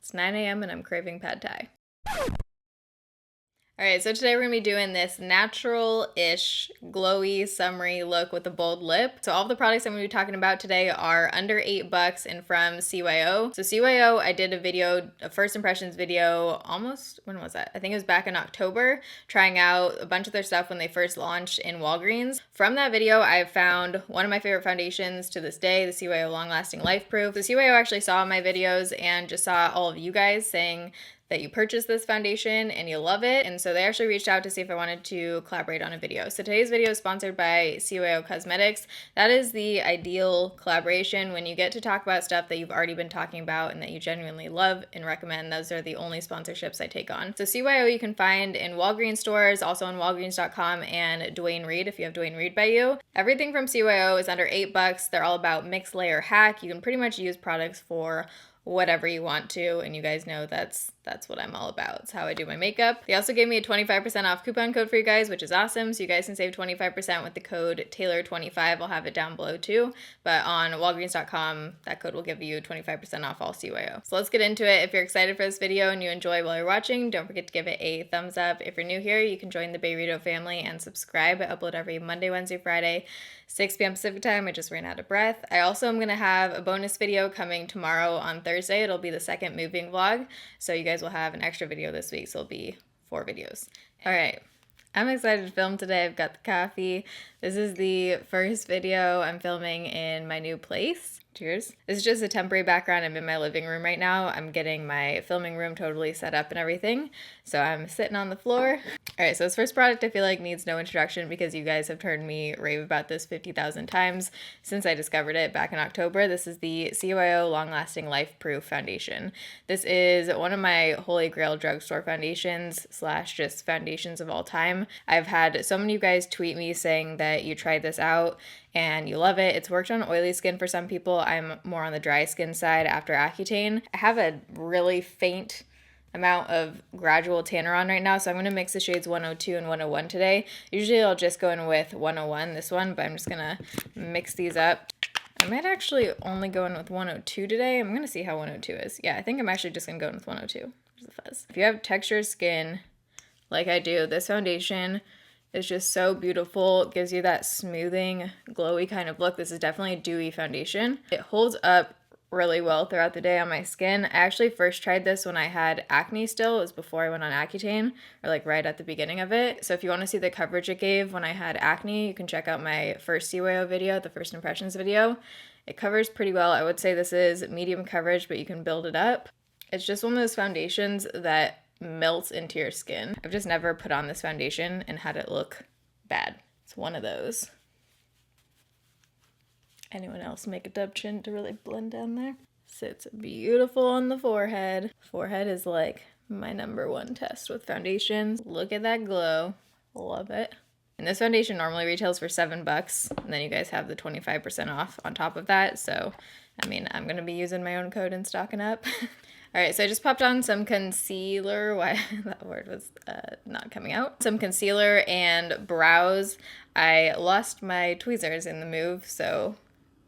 It's 9 a.m. and I'm craving pad thai. Alright, so today we're going to be doing this natural-ish, glowy, summery look with a bold lip. So all of the products I'm going to be talking about today are under $8 and from CYO. So CYO, I did a video, a first impressions video, almost, when was that? I think it was back in October, trying out a bunch of their stuff when they first launched in Walgreens. From that video, I found one of my favorite foundations to this day, the CYO Long Lasting Life Proof. The CYO actually saw my videos and just saw all of you guys saying that you purchased this foundation and you love it. And so they actually reached out to see if I wanted to collaborate on a video. So today's video is sponsored by CYO Cosmetics. That is the ideal collaboration when you get to talk about stuff that you've already been talking about and that you genuinely love and recommend. Those are the only sponsorships I take on. So CYO you can find in Walgreens stores, also on Walgreens.com and Dwayne Reed if you have Dwayne Reed by you. Everything from CYO is under $8. They're all about mixed layer hack. You can pretty much use products for whatever you want to, and you guys know that's what I'm all about. It's how I do my makeup. They also gave me a 25% off coupon code for you guys, which is awesome. So you guys can save 25% with the code Taylor25. I'll have it down below too. But on Walgreens.com, that code will give you 25% off all CYO. So let's get into it. If you're excited for this video and you enjoy while you're watching, don't forget to give it a thumbs up. If you're new here, you can join the Bayrito family and subscribe. I upload every Monday, Wednesday, Friday, 6 p.m. Pacific time. I just ran out of breath. I also am going to have a bonus video coming tomorrow on Thursday. It'll be the second moving vlog. So you guys will have an extra video this week. So it'll be 4 videos. All right. I'm excited to film today. I've got the coffee. This is the first video I'm filming in my new place. Cheers. This is just a temporary background. I'm in my living room right now. I'm getting my filming room totally set up and everything. So I'm sitting on the floor. All right, so this first product I feel like needs no introduction because you guys have heard me rave about this 50,000 times since I discovered it back in October. This is the CYO Long Lasting Life Proof Foundation. This is one of my holy grail drugstore foundations / just foundations of all time. I've had so many of you guys tweet me saying that you tried this out and you love it. It's worked on oily skin for some people. I'm more on the dry skin side after Accutane. I have a really faint amount of gradual tanner on right now, so I'm going to mix the shades 102 and 101 today. Usually I'll just go in with 101, this one, but I'm just going to mix these up. I might actually only go in with 102 today. I'm going to see how 102 is. Yeah, I think I'm actually just going to go in with 102. There's the fuzz. If you have textured skin like I do, this foundation is just so beautiful. It gives you that smoothing, glowy kind of look. This is definitely a dewy foundation. It holds up really well throughout the day on my skin. I actually first tried this when I had acne still. It was before I went on Accutane, or like right at the beginning of it. So if you want to see the coverage it gave when I had acne, you can check out my first CYO video, the first impressions video. It covers pretty well. I would say this is medium coverage, but you can build it up. It's just one of those foundations that melts into your skin. I've just never put on this foundation and had it look bad. It's one of those. Anyone else make a dub chin to really blend down there? Sits beautiful on the forehead. Forehead is like my #1 test with foundations. Look at that glow. Love it. And this foundation normally retails for $7, and then you guys have the 25% off on top of that. So, I mean, I'm going to be using my own code and stocking up. All right, so I just popped on some concealer. Why that word was not coming out. Some concealer and brows. I lost my tweezers in the move, so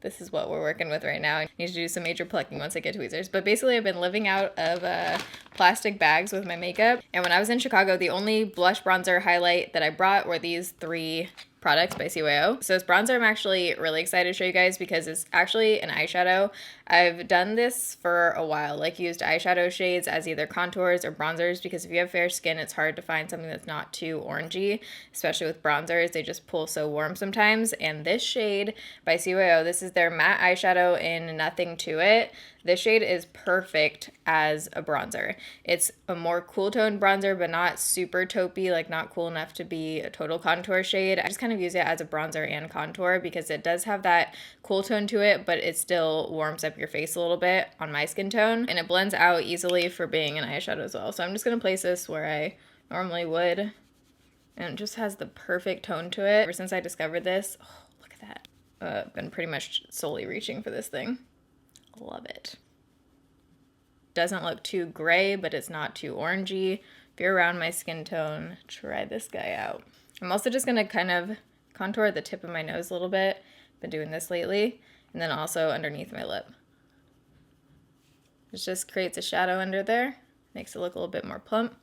this is what we're working with right now. I need to do some major plucking once I get tweezers. But basically, I've been living out of plastic bags with my makeup. And when I was in Chicago, the only blush bronzer highlight that I brought were these 3 products by CYO. So this bronzer I'm actually really excited to show you guys because it's actually an eyeshadow. I've done this for a while, like used eyeshadow shades as either contours or bronzers, because if you have fair skin, it's hard to find something that's not too orangey, especially with bronzers. They just pull so warm sometimes. And this shade by CYO, this is their matte eyeshadow in Nothing to It. This shade is perfect as a bronzer. It's a more cool toned bronzer, but not super taupey, like not cool enough to be a total contour shade. I just kind of use it as a bronzer and contour because it does have that cool tone to it, but it still warms up your face a little bit on my skin tone, and it blends out easily for being an eyeshadow as well. So I'm just going to place this where I normally would, and it just has the perfect tone to it. Ever since I discovered this, oh, look at that. I've been pretty much solely reaching for this thing. Love it. Doesn't look too gray, but it's not too orangey. If you're around my skin tone, try this guy out. I'm also just going to kind of contour the tip of my nose a little bit. Been doing this lately. And then also underneath my lip. It just creates a shadow under there. Makes it look a little bit more plump.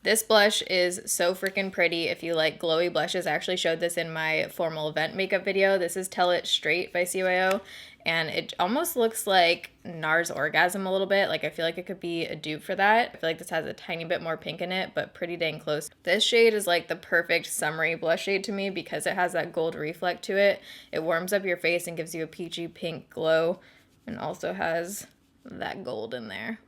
This blush is so freaking pretty if you like glowy blushes. I actually showed this in my formal event makeup video. This is Tell It Straight by CYO, and it almost looks like NARS Orgasm a little bit. Like, I feel like it could be a dupe for that. I feel like this has a tiny bit more pink in it, but pretty dang close. This shade is like the perfect summery blush shade to me because it has that gold reflect to it. It warms up your face and gives you a peachy pink glow, and also has that gold in there.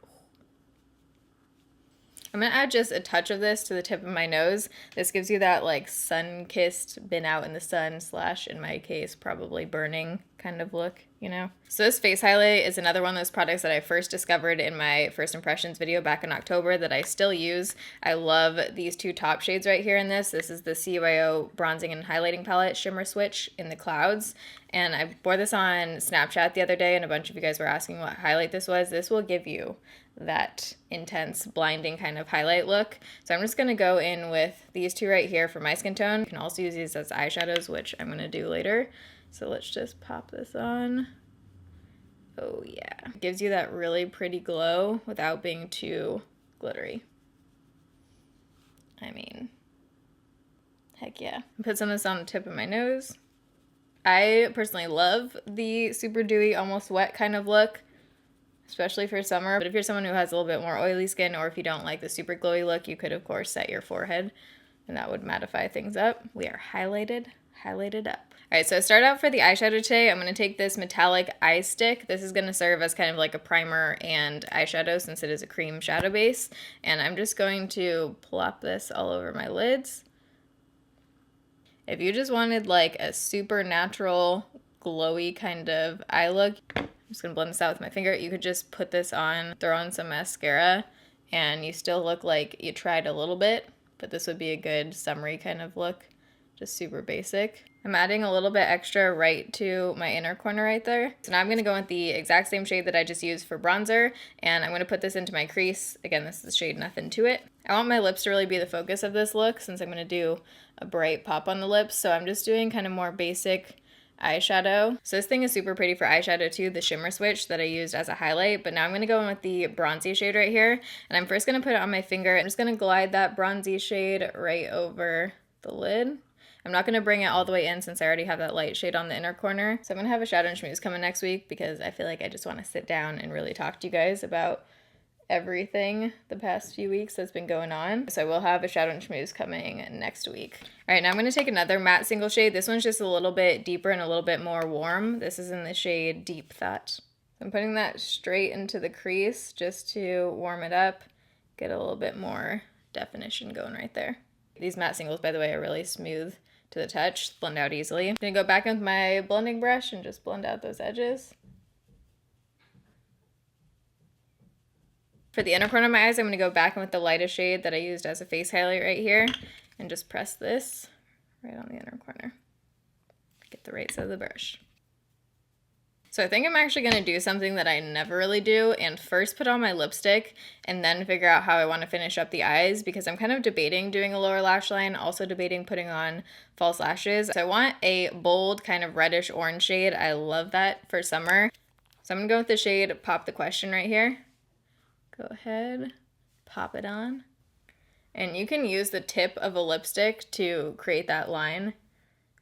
I'm going to add just a touch of this to the tip of my nose. This gives you that like sun-kissed, been out in the sun / in my case, probably burning kind of look, you know? So this face highlight is another one of those products that I first discovered in my first impressions video back in October that I still use. I love these two top shades right here in this. This is the CYO Bronzing and Highlighting Palette Shimmer Switch in the Clouds. And I wore this on Snapchat the other day, and a bunch of you guys were asking what highlight this was. This will give you that intense, blinding kind of highlight look. So I'm just going to go in with these two right here for my skin tone. You can also use these as eyeshadows, which I'm going to do later. So let's just pop this on. Oh yeah. It gives you that really pretty glow without being too glittery. I mean, heck yeah. Put some of this on the tip of my nose. I personally love the super dewy, almost wet kind of look, especially for summer. But if you're someone who has a little bit more oily skin, or if you don't like the super glowy look, you could of course set your forehead and that would mattify things up. We are highlighted up. All right, so to start out for the eyeshadow today, I'm gonna take this metallic eye stick. This is gonna serve as kind of like a primer and eyeshadow since it is a cream shadow base. And I'm just going to plop this all over my lids. If you just wanted like a super natural, glowy kind of eye look, I'm just gonna blend this out with my finger. You could just put this on, throw on some mascara, and you still look like you tried a little bit, but this would be a good summery kind of look, just super basic. I'm adding a little bit extra right to my inner corner right there. So now I'm gonna go with the exact same shade that I just used for bronzer, and I'm gonna put this into my crease. Again, this is the shade Nothing to It. I want my lips to really be the focus of this look since I'm gonna do a bright pop on the lips, so I'm just doing kind of more basic eyeshadow. So this thing is super pretty for eyeshadow too, the shimmer switch that I used as a highlight, but now I'm gonna go in with the bronzy shade right here, and I'm first gonna put it on my finger. I'm just gonna glide that bronzy shade right over the lid. I'm not gonna bring it all the way in since I already have that light shade on the inner corner. So I'm gonna have a shadow and schmooze coming next week because I feel like I just wanna sit down and really talk to you guys about everything the past few weeks that's been going on. So I will have a shadow and schmooze coming next week. All right, now I'm gonna take another matte single shade. This one's just a little bit deeper and a little bit more warm. This is in the shade Deep Thought. I'm putting that straight into the crease just to warm it up, get a little bit more definition going right there. These matte singles, by the way, are really smooth to the touch, blend out easily. I'm gonna go back in with my blending brush and just blend out those edges. For the inner corner of my eyes, I'm gonna go back in with the lightest shade that I used as a face highlight right here and just press this right on the inner corner. Get the right side of the brush. So I think I'm actually gonna do something that I never really do and first put on my lipstick and then figure out how I wanna finish up the eyes because I'm kind of debating doing a lower lash line, also debating putting on false lashes. So I want a bold kind of reddish orange shade. I love that for summer. So I'm gonna go with the shade Pop the Question right here. Go ahead, pop it on. And you can use the tip of a lipstick to create that line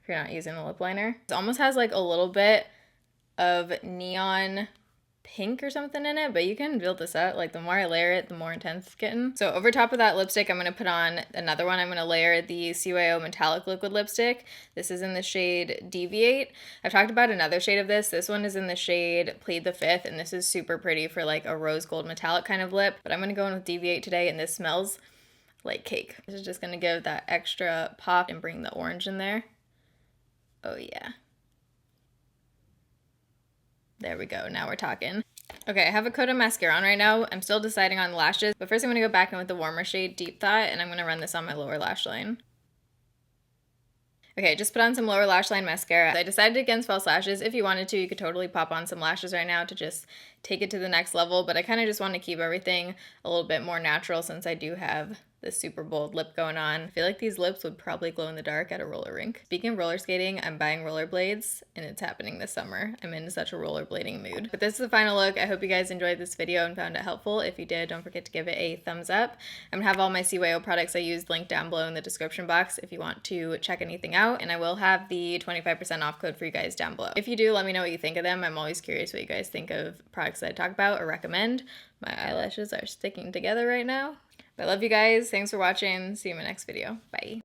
if you're not using a lip liner. It almost has like a little bit of neon pink or something in it, but you can build this out. Like the more I layer it, the more intense it's getting. So over top of that lipstick, I'm gonna put on another one. I'm gonna layer the CYO Metallic Liquid Lipstick. This is in the shade Deviate. I've talked about another shade of this. This one is in the shade Plead the Fifth, and this is super pretty for like a rose gold metallic kind of lip, but I'm gonna go in with Deviate today, and this smells like cake. This is just gonna give that extra pop and bring the orange in there. Oh yeah. There we go, now we're talking. Okay, I have a coat of mascara on right now. I'm still deciding on lashes, but first I'm gonna go back in with the warmer shade Deep Thought, and I'm gonna run this on my lower lash line. Okay, just put on some lower lash line mascara. I decided against false lashes. If you wanted to, you could totally pop on some lashes right now to just take it to the next level, but I kind of just want to keep everything a little bit more natural since I do have this super bold lip going on. I feel like these lips would probably glow in the dark at a roller rink. Speaking of roller skating, I'm buying rollerblades and it's happening this summer. I'm in such a rollerblading mood. But this is the final look. I hope you guys enjoyed this video and found it helpful. If you did, don't forget to give it a thumbs up. I'm gonna have all my CYO products I used linked down below in the description box if you want to check anything out. And I will have the 25% off code for you guys down below. If you do, let me know what you think of them. I'm always curious what you guys think of products that I talk about or recommend. My eyelashes are sticking together right now. I love you guys. Thanks for watching. See you in my next video. Bye.